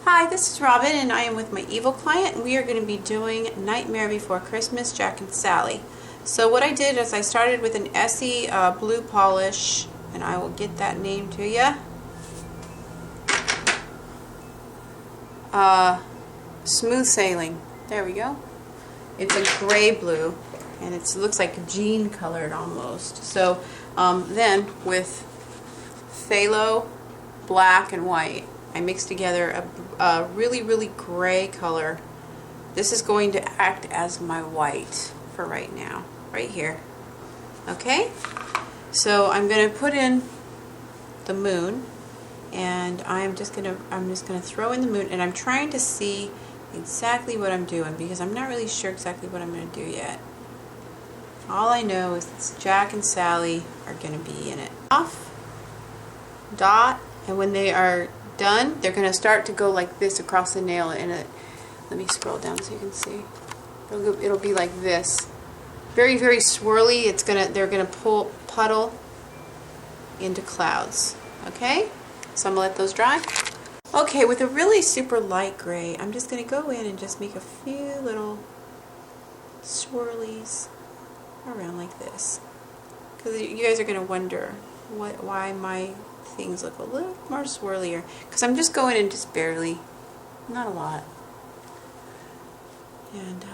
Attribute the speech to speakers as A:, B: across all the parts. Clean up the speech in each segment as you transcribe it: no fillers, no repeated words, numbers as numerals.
A: Hi, this is Robin and I am with my evil client and we are going to be doing Nightmare Before Christmas, Jack and Sally. So what I did is I started with an Essie blue polish, and I will get that name to you. Smooth Sailing. There we go. It's a gray blue and it looks like jean colored almost. So then with phthalo black and white, I mixed together a really gray color. This is going to act as my white for right now, right here. Okay, so I'm going to put in the moon, and I'm just gonna throw in the moon, and I'm trying to see exactly what I'm doing because I'm not really sure exactly what I'm going to do yet. All I know is that Jack and Sally are going to be in it. Off, dot, and when they are done, they're going to start to go like this across the nail. And let me scroll down so you can see. It'll be like this, very swirly. They're gonna puddle into clouds. Okay, so I'm gonna let those dry. Okay, with a really super light gray, I'm just gonna go in and just make a few little swirlies around like this, because you guys are gonna wonder why my things look a little more swirlier, because I'm just going in just barely, not a lot. And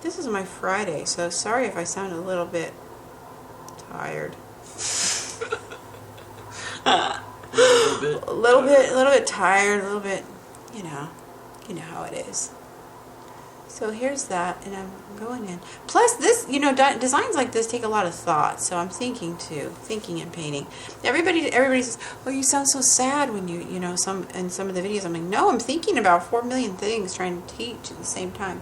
A: this is my Friday, so sorry if I sound a little bit tired. a little bit tired, a little bit, you know how it is. So here's that, and I'm going in. Plus, this, designs like this take a lot of thought. So I'm thinking and painting. Everybody says, "Oh, you sound so sad when in some of the videos." I'm like, no, I'm thinking about 4 million things, trying to teach at the same time,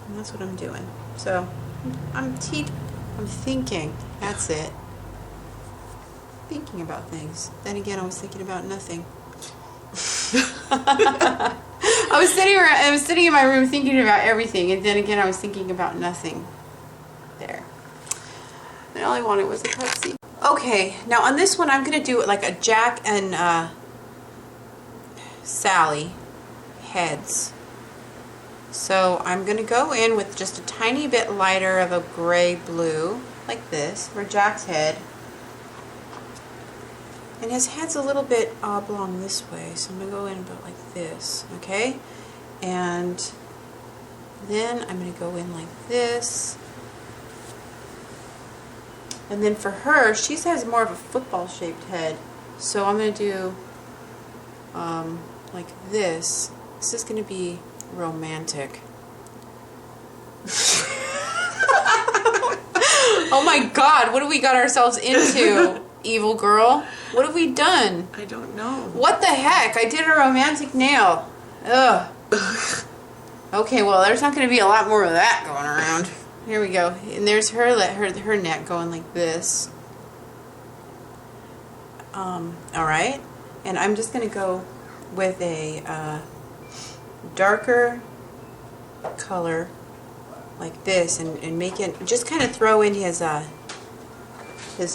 A: and that's what I'm doing. So I'm thinking. That's it. Thinking about things. Then again, I was thinking about nothing. I was sitting in my room thinking about everything, and then again I was thinking about nothing. There. And all I wanted was a Pepsi. Okay, now on this one I'm going to do it like a Jack and Sally heads. So I'm going to go in with just a tiny bit lighter of a gray blue, like this, for Jack's head. And his head's a little bit oblong this way, so I'm going to go in about like this, okay? And then I'm going to go in like this. And then for her, she has more of a football-shaped head, so I'm going to do like this. This is going to be romantic. Oh my God, what have we got ourselves into? Evil girl. What have we done?
B: I don't know.
A: What the heck? I did a romantic nail. Ugh. Okay, well, there's not going to be a lot more of that going around. Here we go. And there's her neck going like this. Alright. And I'm just going to go with a darker color like this and make it, just kind of throw in his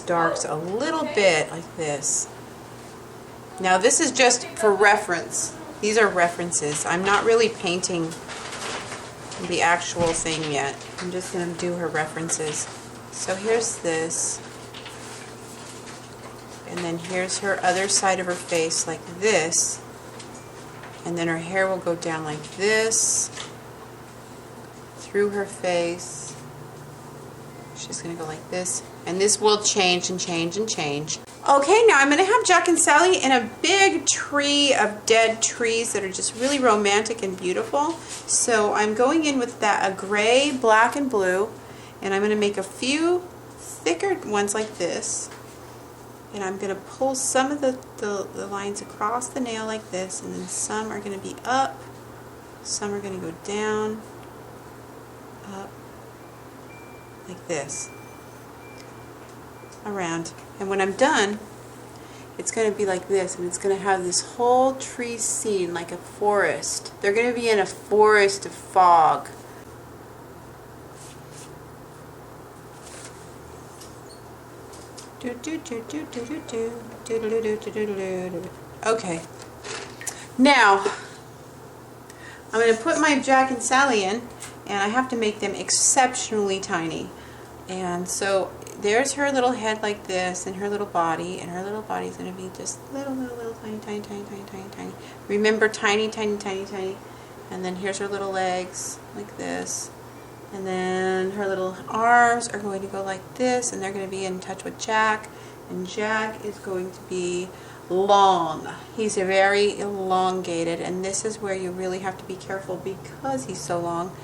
A: darks a little bit like this. Now this is just for reference. These are references. I'm not really painting the actual thing yet. I'm just going to do her references. So here's this. And then here's her other side of her face like this. And then her hair will go down like this through her face. She's going to go like this. And this will change and change and change. Okay, now I'm going to have Jack and Sally in a big tree of dead trees that are just really romantic and beautiful. So I'm going in with a gray, black, and blue. And I'm going to make a few thicker ones like this. And I'm going to pull some of the lines across the nail like this. And then some are going to be up. Some are going to go down. Up. Like this. Around. And when I'm done, it's going to be like this, and it's going to have this whole tree scene like a forest. They're going to be in a forest of fog. Okay. Now, I'm going to put my Jack and Sally in, and I have to make them exceptionally tiny. And so there's her little head like this, and her little body, and her little body's going to be just little tiny, tiny, tiny, tiny, tiny, tiny. Remember, tiny, tiny, tiny, tiny. And then here's her little legs like this. And then her little arms are going to go like this, and they're going to be in touch with Jack. And Jack is going to be long. He's very elongated, and this is where you really have to be careful because he's so long.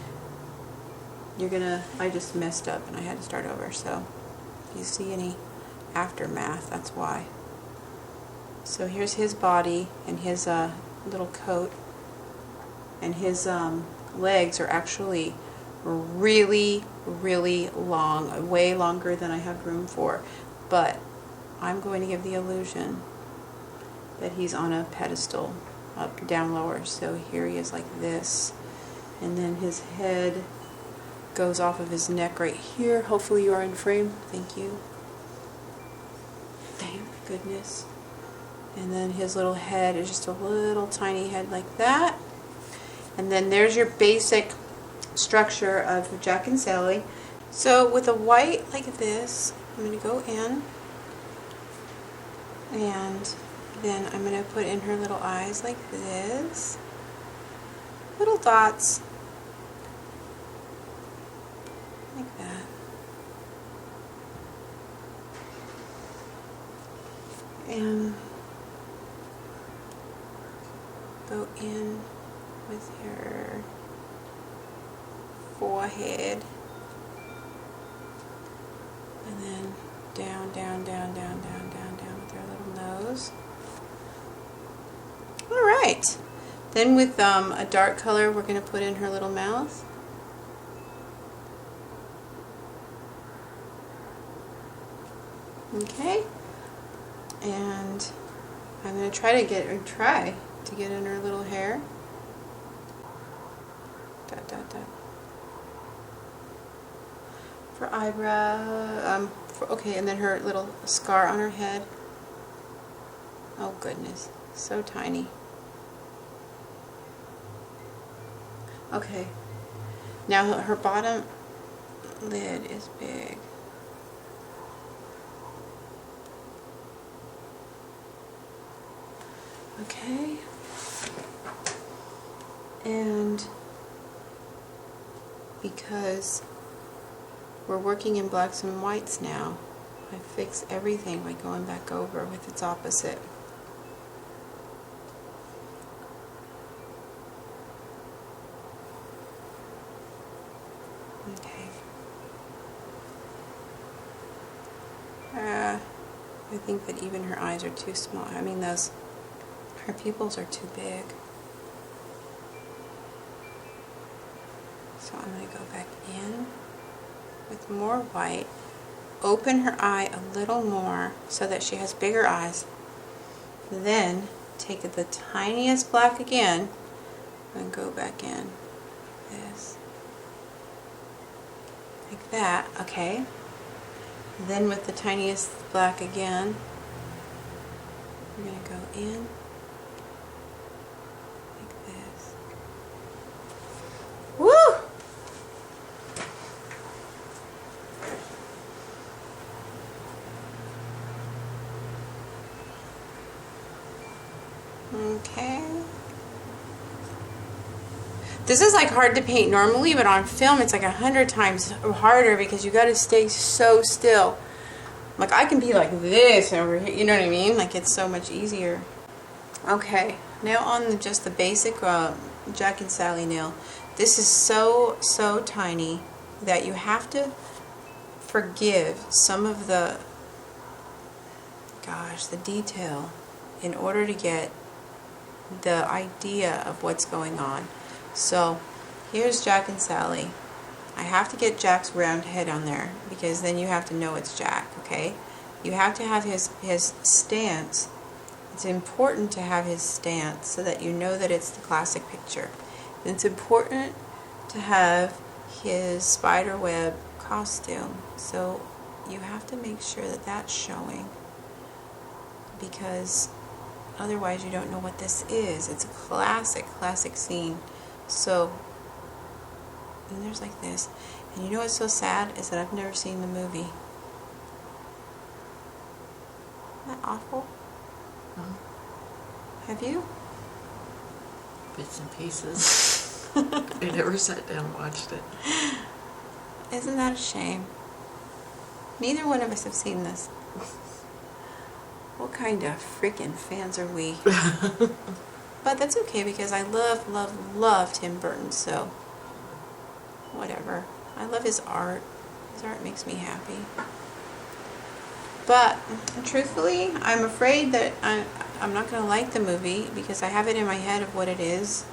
A: I just messed up and I had to start over, so if you see any aftermath, that's why. So here's his body and his little coat, and his legs are actually really long, way longer than I have room for, but I'm going to give the illusion that he's on a pedestal, up, down, lower. So here he is like this, and then his head goes off of his neck right here. Hopefully you are in frame. Thank you. Thank goodness. And then his little head is just a little tiny head like that. And then there's your basic structure of Jack and Sally. So with a white like this, I'm going to go in, and then I'm going to put in her little eyes like this, little dots like that. And go in with her forehead, and then down, down, down, down, down, down, down with her little nose. Alright, then with a dark color we're going to put in her little mouth. Okay, and I'm going to try to get in her little hair. Dot, dot, dot. For eyebrow, okay, and then her little scar on her head. Oh goodness, so tiny. Okay, now her bottom lid is big. Okay, and because we're working in blacks and whites now, I fix everything by going back over with its opposite. Okay. I think that even her eyes are too small. I mean, her pupils are too big. So I'm going to go back in with more white, open her eye a little more so that she has bigger eyes. Then take the tiniest black again and go back in. This. Like that, okay. Then with the tiniest black again, we're going to go in like this. Woo! Okay. This is like hard to paint normally, but on film it's like 100 times harder because you got to stay so still. Like I can be like this over here, you know what I mean? Like it's so much easier. Okay, now on just the basic Jack and Sally nail. This is so tiny that you have to forgive some of the detail in order to get the idea of what's going on. So here's Jack and Sally. I have to get Jack's round head on there because then you have to know it's Jack, okay? You have to have his stance. It's important to have his stance so that you know that it's the classic picture. And it's important to have his spider web costume. So you have to make sure that that's showing, because otherwise you don't know what this is. It's a classic scene So, and there's like this. And you know what's so sad is that I've never seen the movie. Isn't that awful? Have you?
B: Bits and pieces. I never sat down and watched it.
A: Isn't that a shame? Neither one of us have seen this. What kind of freaking fans are we? But that's okay because I love Tim Burton, so whatever. I love his art. His art makes me happy. But truthfully, I'm afraid that I'm not going to like the movie because I have it in my head of what it is,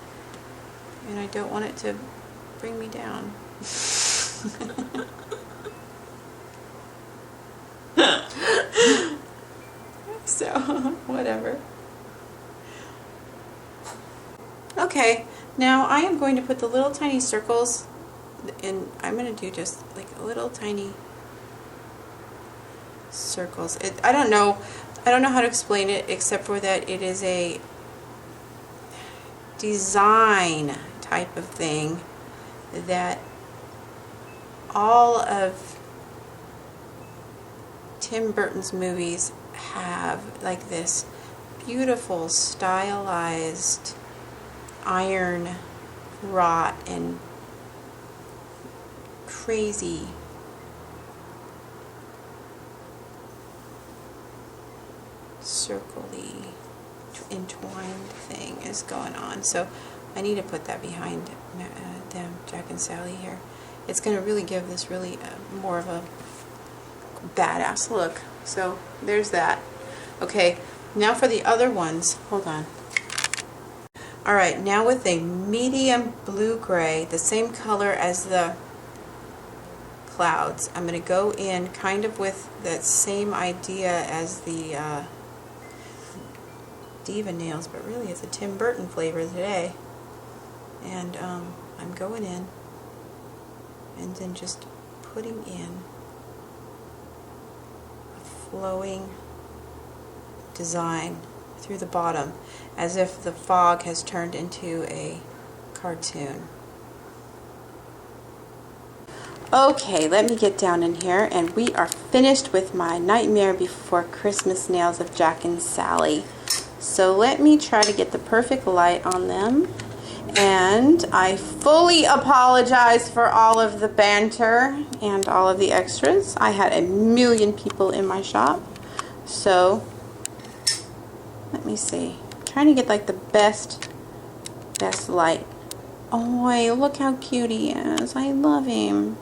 A: and I don't want it to bring me down. So, whatever. Okay, now I am going to put the little tiny circles, and I'm going to do just like little tiny circles. I don't know how to explain it except for that it is a design type of thing that all of Tim Burton's movies have, like this beautiful stylized iron wrought and crazy circly entwined thing is going on. So I need to put that behind them, Jack and Sally here. It's going to really give this really more of a badass look. So there's that. Okay, now for the other ones. Hold on. Alright, now with a medium blue-gray, the same color as the clouds, I'm going to go in kind of with that same idea as the Diva nails, but really it's a Tim Burton flavor today. And I'm going in and then just putting in a flowing design through the bottom as if the fog has turned into a cartoon. Okay, let me get down in here, and we are finished with my Nightmare Before Christmas nails of Jack and Sally. So let me try to get the perfect light on them. And I fully apologize for all of the banter and all of the extras. I had a million people in my shop. So, let me see. I'm trying to get like the best light. Oh, look how cute he is. I love him.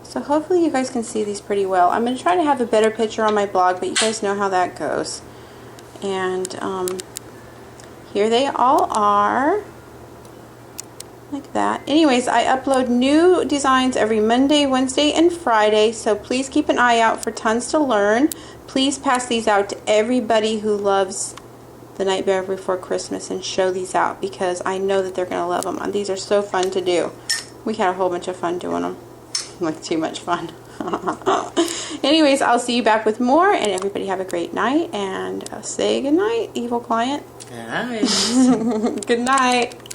A: So hopefully you guys can see these pretty well. I'm going to try to have a better picture on my blog, but you guys know how that goes. And here they all are. Like that. Anyways, I upload new designs every Monday, Wednesday, and Friday, so please keep an eye out for tons to learn. Please pass these out to everybody who loves The Nightmare Before Christmas and show these out because I know that they're going to love them. And these are so fun to do. We had a whole bunch of fun doing them. Like too much fun. Anyways, I'll see you back with more, and everybody have a great night, and say good night, evil client.
B: Good night.
A: Good night.